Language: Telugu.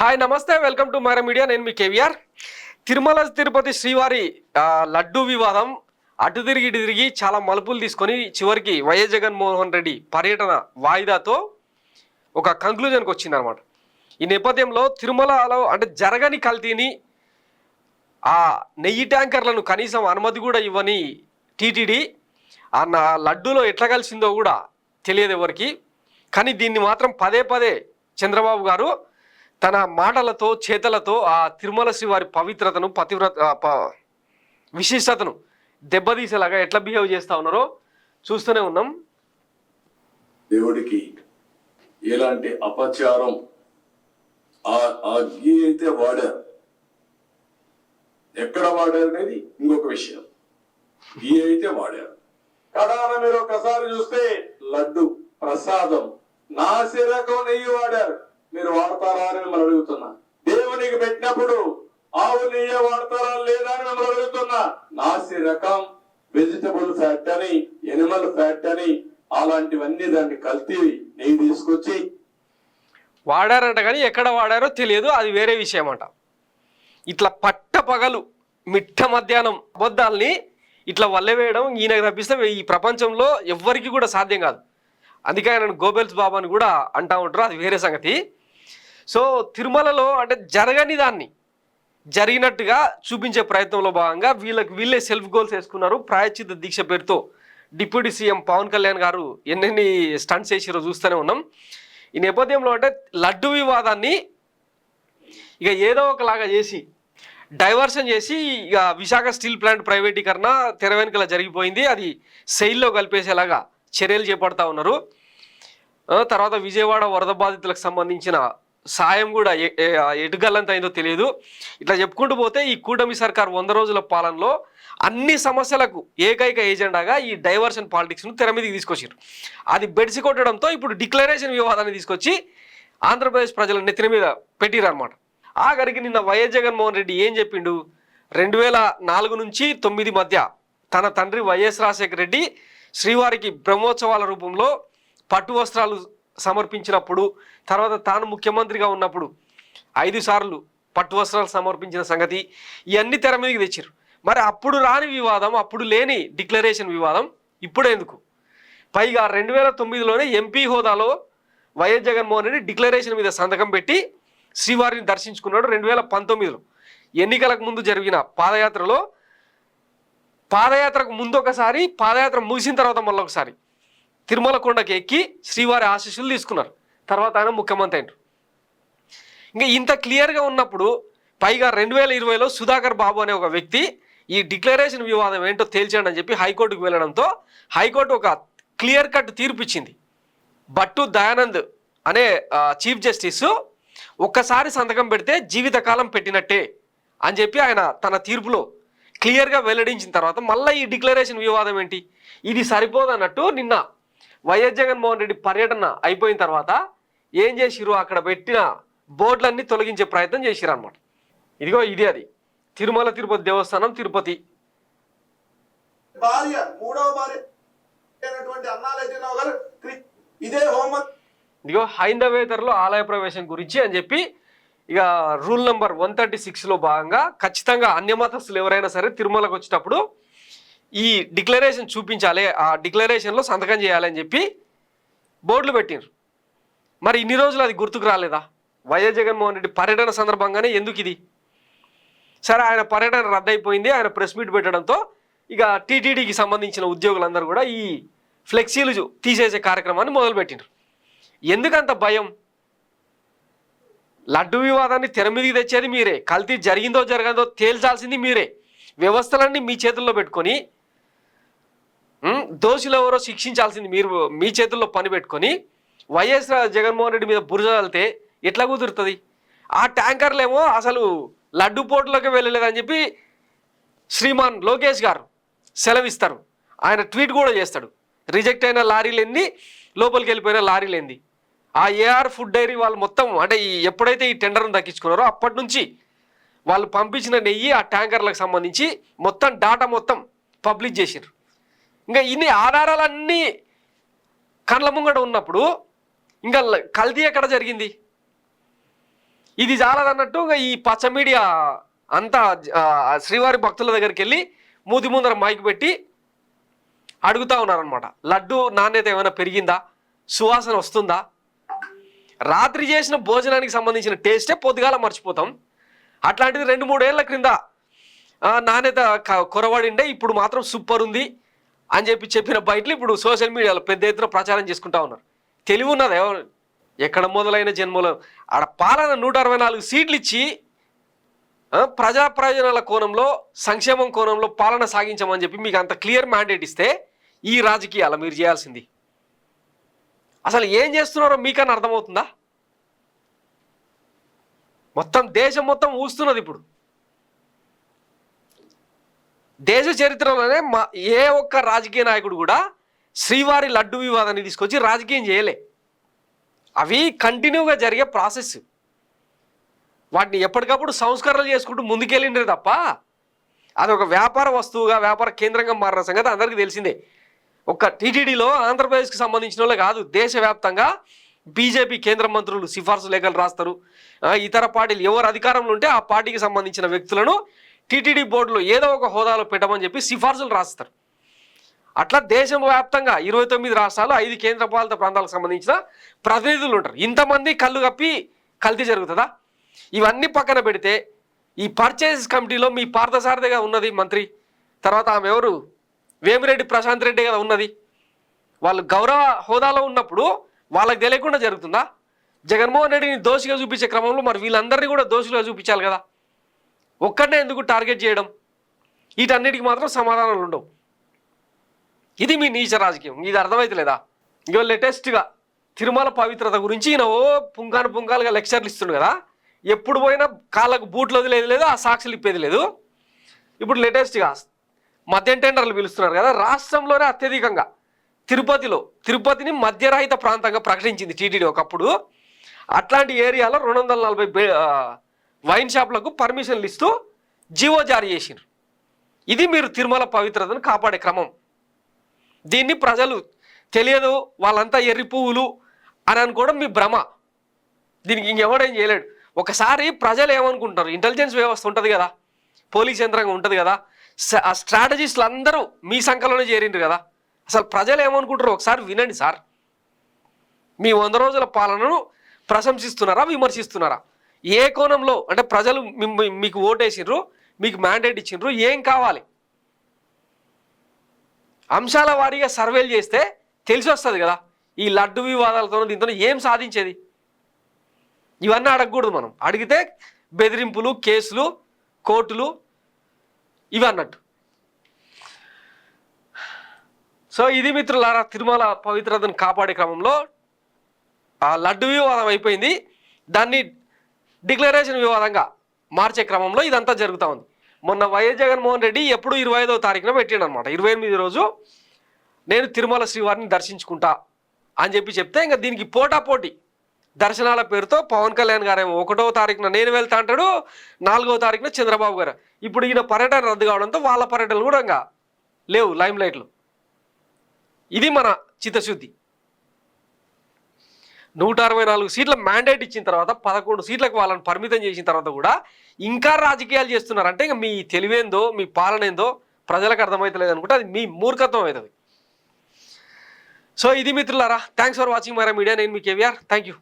హాయ్ నమస్తే వెల్కమ్ టు మైరా మీడియా. నేను మీ కేవీఆర్. తిరుమల తిరుపతి శ్రీవారి లడ్డు వివాదం అటు తిరిగి ఇటు తిరిగి చాలా మలుపులు తీసుకొని చివరికి వైఎస్ జగన్మోహన్ రెడ్డి పర్యటన వాయిదాతో ఒక కంక్లూజన్కి వచ్చిందనమాట. ఈ నేపథ్యంలో తిరుమలలో అంటే జరగని కల్తీని ఆ నెయ్యి ట్యాంకర్లను కనీసం అనుమతి కూడా ఇవ్వని టీటీడీ ఆ లడ్డూలో ఎట్లా కలిసిందో కూడా తెలియదు ఎవరికి. కానీ దీన్ని మాత్రం పదే పదే చంద్రబాబు గారు తన మాటలతో చేతలతో ఆ తిరుమల శ్రీవారి పవిత్రతను విశిష్టతను దెబ్బతీసేలాగా ఎట్లా బిహేవ్ చేస్తూ ఉన్నారో చూస్తూనే ఉన్నాం. దేవుడికి ఎలాంటి అపచారం ఆ గీ అయితే వాడారు, ఎక్కడ వాడారు అనేది ఇంకొక విషయం. గీ అయితే వాడారు. కడాన మీరు ఒకసారి చూస్తే లడ్డు ప్రసాదం నాసి రకం నెయ్యి వాడారు. మీరు వాడతారా అని మిమ్మల్ని అడుగుతున్నా. దేవునికి పెట్టినప్పుడు ఆవు నెయ్యి వాడతారా లేదా అని మిమ్మల్ని అడుగుతున్నా. నాసి రకం, వెజిటబుల్ ఫ్యాట్ అని, ఎనిమల్ ఫ్యాట్ అని, అలాంటివన్నీ దాన్ని కల్తీ నెయ్యి తీసుకొచ్చి వాడారంట. కానీ ఎక్కడ వాడారో తెలియదు, అది వేరే విషయం అంట. ఇట్లా పగలు మిట్ట మధ్యాహ్నం అబద్ధాలని ఇట్లా వల్లవేయడం ఈయనకు తప్పిస్తే ఈ ప్రపంచంలో ఎవ్వరికి కూడా సాధ్యం కాదు. అందుకే ఆయన గోబెల్స్ బాబా అని కూడా అంటూ ఉంటారు, అది వేరే సంగతి. సో తిరుమలలో అంటే జరగని దాన్ని జరిగినట్టుగా చూపించే ప్రయత్నంలో భాగంగా వీళ్ళే సెల్ఫ్ గోల్స్ వేసుకున్నారు. ప్రాయశ్చిత్త దీక్ష పేరుతో డిప్యూటీ సీఎం పవన్ కళ్యాణ్ గారు ఎన్నెన్ని స్టంట్స్ చేసిరో చూస్తూనే ఉన్నాం. ఈ నేపథ్యంలో అంటే లడ్డు వివాదాన్ని ఇక ఏదో ఒకలాగా చేసి డైవర్షన్ చేసి ఇక విశాఖ స్టీల్ ప్లాంట్ ప్రైవేటీకరణ తెర వెనుకల జరిగిపోయింది, అది సెయిల్లో కలిపేసేలాగా చర్యలు చేపడతా ఉన్నారు. తర్వాత విజయవాడ వరద బాధితులకు సంబంధించిన సాయం కూడా ఎటుగల్లంత అయిందో తెలియదు. ఇట్లా చెప్పుకుంటూ పోతే ఈ కూటమి సర్కార్ 100 రోజుల పాలనలో అన్ని సమస్యలకు ఏకైక ఏజెండాగా ఈ డైవర్షన్ పాలిటిక్స్ను తెర మీదకి తీసుకొచ్చారు. అది బెడిసి కొట్టడంతో ఇప్పుడు డిక్లరేషన్ వివాదాన్ని తీసుకొచ్చి ఆంధ్రప్రదేశ్ ప్రజల నెత్తిన మీద పెట్టిరు అనమాట. ఆఖరికి నిన్న వైఎస్ జగన్మోహన్ రెడ్డి ఏం చెప్పిండు, 2004 నుంచి 2009 మధ్య తన తండ్రి వైఎస్ రాజశేఖర రెడ్డి శ్రీవారికి బ్రహ్మోత్సవాల రూపంలో పట్టు వస్త్రాలు సమర్పించినప్పుడు, తర్వాత తాను ముఖ్యమంత్రిగా ఉన్నప్పుడు 5 సార్లు పట్టు వస్త్రాలు సమర్పించిన సంగతి ఇవన్నీ తెర మీదకి తెచ్చారు. మరి అప్పుడు రాని వివాదం, అప్పుడు లేని డిక్లరేషన్ వివాదం ఇప్పుడు ఎందుకు? పైగా 2009లోనే ఎంపీ హోదాలో వైఎస్ జగన్మోహన్ రెడ్డి డిక్లరేషన్ మీద సంతకం పెట్టి శ్రీవారిని దర్శించుకున్నాడు. 2019లో ఎన్నికలకు ముందు జరిగిన పాదయాత్రకు ముందు ఒకసారి, పాదయాత్ర ముగిసిన తర్వాత మళ్ళీ ఒకసారి తిరుమల కొండకి ఎక్కి శ్రీవారి ఆశీస్సులు తీసుకున్నారు. తర్వాత ఆయన ముఖ్యమంత్రి అయినారు. ఇంకా ఇంత క్లియర్గా ఉన్నప్పుడు పైగా 2020లో సుధాకర్ బాబు అనే ఒక వ్యక్తి ఈ డిక్లరేషన్ వివాదం ఏంటో తేల్చండి అని చెప్పి హైకోర్టుకు వెళ్ళడంతో హైకోర్టు ఒక క్లియర్ కట్ తీర్పు ఇచ్చింది. భట్టు దయానంద్ అనే చీఫ్ జస్టిస్ ఒక్కసారి సంతకం పెడితే జీవితకాలం పెట్టినట్టే అని చెప్పి ఆయన తన తీర్పులో క్లియర్గా వెల్లడించిన తర్వాత మళ్ళీ ఈ డిక్లరేషన్ వివాదం ఏంటి, ఇది సరిపోదన్నట్టు నిన్న వైఎస్ జగన్మోహన్ రెడ్డి పర్యటన అయిపోయిన తర్వాత ఏం చేసిరు, అక్కడ పెట్టిన బోర్డులన్నీ తొలగించే ప్రయత్నం చేసిరు అనమాట. ఇదిగో ఇది అది తిరుమల తిరుపతి దేవస్థానం తిరుపతి భార్య, మూడవ భార్య అన్నారావు గారు ఇదే హోంమంత్రి. ఇదిగో హైందవేతరులు ఆలయ ప్రవేశం గురించి అని చెప్పి ఇక రూల్ నెంబర్ 136లో భాగంగా ఖచ్చితంగా అన్యమతస్తులు ఎవరైనా సరే తిరుమలకు వచ్చేటప్పుడు ఈ డిక్లరేషన్ చూపించాలి, ఆ డిక్లరేషన్లో సంతకం చేయాలని చెప్పి బోర్డులు పెట్టినారు. మరి ఇన్ని రోజులు అది గుర్తుకు రాలేదా? వైఎస్ జగన్మోహన్ రెడ్డి పర్యటన సందర్భంగానే ఎందుకు ఇది? సరే, ఆయన పర్యటన రద్దయిపోయింది. ఆయన ప్రెస్ మీట్ పెట్టడంతో ఇక టీటీడీకి సంబంధించిన ఉద్యోగులందరూ కూడా ఈ ఫ్లెక్సీలు తీసేసే కార్యక్రమాన్ని మొదలుపెట్టినారు. ఎందుకంత భయం? లడ్డు వివాదాన్ని తెర మీదకి తెచ్చేది మీరే, కల్తీ జరిగిందో జరగదో తేల్చాల్సింది మీరే. వ్యవస్థలన్నీ మీ చేతుల్లో పెట్టుకొని దోషులు ఎవరో శిక్షించాల్సింది మీరు మీ చేతుల్లో పని పెట్టుకొని వైఎస్ జగన్మోహన్ రెడ్డి మీద బురద వెళ్తే ఎట్లా కుదురుతుంది? ఆ ట్యాంకర్లేమో అసలు లడ్డు పోర్టులోకి వెళ్ళలేదని చెప్పి శ్రీమాన్ లోకేష్ గారు సెలవిస్తారు. ఆయన ట్వీట్ కూడా చేస్తాడు. రిజెక్ట్ అయిన లారీలు ఎన్ని, లోపలికి వెళ్ళిపోయిన లారీలు ఏంది. ఆ ఏఆర్ ఫుడ్ డైరీ వాళ్ళు మొత్తం అంటే ఎప్పుడైతే ఈ టెండర్ను దక్కించుకున్నారో అప్పటి నుంచి వాళ్ళు పంపించిన నెయ్యి ఆ ట్యాంకర్లకు సంబంధించి మొత్తం డాటా మొత్తం పబ్లిష్ చేసారు. ఇంకా ఇన్ని ఆధారాలన్నీ కళ్ళ ముంగట ఉన్నప్పుడు ఇంకా కల్తీ ఎక్కడ జరిగింది? ఇది చాలదన్నట్టు ఇంకా ఈ పచ్చ మీడియా అంతా శ్రీవారి భక్తుల దగ్గరికి వెళ్ళి మూతి ముందర మైక్ పెట్టి అడుగుతూ ఉన్నారనమాట. లడ్డు నాణ్యత ఏమైనా పెరిగిందా, సువాసన వస్తుందా? రాత్రి చేసిన భోజనానికి సంబంధించిన టేస్టే పొద్దుగాల మర్చిపోతాం. అట్లాంటిది 2-3 ఏళ్ల క్రింద నాణ్యత కొరవడిండే ఇప్పుడు మాత్రం సూపర్ ఉంది అని చెప్పిన బయటలు ఇప్పుడు సోషల్ మీడియాలో పెద్ద ఎత్తున ప్రచారం చేసుకుంటా ఉన్నారు. తెలివి ఉన్నది ఎవరు ఎక్కడ మొదలైన జన్మలో ఆడ పాలన 164 సీట్లు ఇచ్చి ప్రజా ప్రయోజనాల కోణంలో సంక్షేమం కోణంలో పాలన సాగించమని చెప్పి మీకు అంత క్లియర్ మ్యాండేట్ ఇస్తే ఈ రాజకీయాలు మీరు చేయాల్సింది అసలు ఏం చేస్తున్నారో మీకన్నా అర్థమవుతుందా? మొత్తం దేశం మొత్తం ఊస్తున్నది ఇప్పుడు. దేశ చరిత్రలోనే ఏ ఒక్క రాజకీయ నాయకుడు కూడా శ్రీవారి లడ్డు వివాదాన్ని తీసుకొచ్చి రాజకీయం చేయలే. అవి కంటిన్యూగా జరిగే ప్రాసెస్. వాటిని ఎప్పటికప్పుడు సంస్కరణలు చేసుకుంటూ ముందుకెళ్ళిండే తప్ప అది ఒక వ్యాపార వస్తువుగా వ్యాపార కేంద్రంగా మారిన సంగతి అందరికీ తెలిసిందే. ఒక్క టీటీడీలో ఆంధ్రప్రదేశ్కి సంబంధించిన వాళ్ళే కాదు, దేశవ్యాప్తంగా బీజేపీ కేంద్ర మంత్రులు సిఫార్సు లేఖలు రాస్తారు. ఇతర పార్టీలు ఎవరు అధికారంలో ఉంటే ఆ పార్టీకి సంబంధించిన వ్యక్తులను టీటీడీ బోర్డులో ఏదో ఒక హోదాలో పెట్టమని చెప్పి సిఫార్సులు రాస్తారు. అట్లా దేశం వ్యాప్తంగా 29 రాష్ట్రాలు 5 కేంద్రపాలిత ప్రాంతాలకు సంబంధించిన ప్రతినిధులు ఉంటారు. ఇంతమంది కళ్ళు కప్పి కల్తీ జరుగుతుందా? ఇవన్నీ పక్కన పెడితే ఈ పర్చేస్ కమిటీలో మీ పార్థసారథిగా ఉన్నది మంత్రి, తర్వాత ఆమె ఎవరు వేమిరెడ్డి ప్రశాంత్ రెడ్డి కదా ఉన్నది. వాళ్ళు గౌరవ హోదాలో ఉన్నప్పుడు వాళ్ళకి తెలియకుండా జరుగుతుందా? జగన్మోహన్ రెడ్డిని దోషిగా చూపించే క్రమంలో మరి వీళ్ళందరినీ కూడా దోషులుగా చూపించాలి కదా. ఒక్కడనే ఎందుకు టార్గెట్ చేయడం? వీటన్నిటికి మాత్రం సమాధానాలు ఉండవు. ఇది మీ నీచ రాజకీయం. ఇది అర్థమైతలేదా? ఇక లేటెస్ట్గా తిరుమల పవిత్రత గురించి ఈయన పుంకాలుగా లెక్చర్లు ఇస్తుండు కదా. ఎప్పుడు పోయినా కాళ్ళకు బూట్లు వదిలేదు లేదు, ఆ సాక్షులు ఇప్పేది లేదు. ఇప్పుడు లేటెస్ట్గా మద్యం టెండర్లు పిలుస్తున్నారు కదా. రాష్ట్రంలోనే అత్యధికంగా తిరుపతిని మద్యరహిత ప్రాంతంగా ప్రకటించింది టీటీడీ ఒకప్పుడు. అట్లాంటి ఏరియాలో 240 వైన్ షాపులకు పర్మిషన్లు ఇస్తూ జీవో జారీ చేసిండ్రు. ఇది మీరు తిరుమల పవిత్రతను కాపాడే క్రమం. దీన్ని ప్రజలు తెలియదు, వాళ్ళంతా ఎర్రి పువ్వులు అని అనుకోవడం మీ భ్రమ. దీనికి ఇంకెవడేం చేయలేడు. ఒకసారి ప్రజలు ఏమనుకుంటారు, ఇంటెలిజెన్స్ వ్యవస్థ ఉంటుంది కదా, పోలీస్ యంత్రాంగం ఉంటుంది కదా, ఆ స్ట్రాటజిస్టులు అందరూ మీ సంఖ్యలోనే చేరిండ్రు కదా. అసలు ప్రజలు ఏమనుకుంటారు ఒకసారి వినండి సార్. మీ 100 రోజుల పాలనను ప్రశంసిస్తున్నారా, విమర్శిస్తున్నారా? ఏ కోణంలో అంటే ప్రజలు మీకు ఓటేసిండ్రు, మీకు మ్యాండేట్ ఇచ్చిండ్రు, ఏం కావాలి? అంశాల వారీగా సర్వేలు చేస్తే తెలిసి వస్తుంది కదా. ఈ లడ్డు వివాదాలతో దీంతో ఏం సాధించేది? ఇవన్నీ అడగకూడదు. మనం అడిగితే బెదిరింపులు, కేసులు, కోర్టులు ఇవి అన్నట్టు. సో ఇది మిత్రులారా, తిరుమల పవిత్రతను కాపాడే క్రమంలో ఆ లడ్డు వివాదం అయిపోయింది. దాన్ని డిక్లరేషన్ వివాదంగా మార్చే క్రమంలో ఇదంతా జరుగుతూ ఉంది. మొన్న వైఎస్ జగన్మోహన్ రెడ్డి ఎప్పుడు 25వ తారీఖున పెట్టాడు అనమాట. 28 రోజు నేను తిరుమల శ్రీవారిని దర్శించుకుంటా అని చెప్తే ఇంకా దీనికి పోటాపోటీ దర్శనాల పేరుతో పవన్ కళ్యాణ్ గారేమో 1వ తారీఖున నేను వెళ్తా అంటాడు, 4వ తారీఖున చంద్రబాబు గారు. ఇప్పుడు ఈయన పర్యటన రద్దు కావడంతో వాళ్ళ పర్యటనలు కూడా ఇంకా లేవు లైమ్ లైట్లు. ఇది మన చిత్తశుద్ధి. 164 సీట్ల మ్యాండేట్ ఇచ్చిన తర్వాత 11 సీట్లకు వాళ్ళని పరిమితం చేసిన తర్వాత కూడా ఇంకా రాజకీయాలు చేస్తున్నారు అంటే ఇంకా మీ తెలివేందో మీ పాలన ఏందో ప్రజలకు అర్థమవుతలేదు అనుకుంటే అది మీ మూర్ఖత్వం అవుతుంది. సో ఇది మిత్రులారా, thanks for watching my media. నేను మీ కేవీఆర్. Thank you.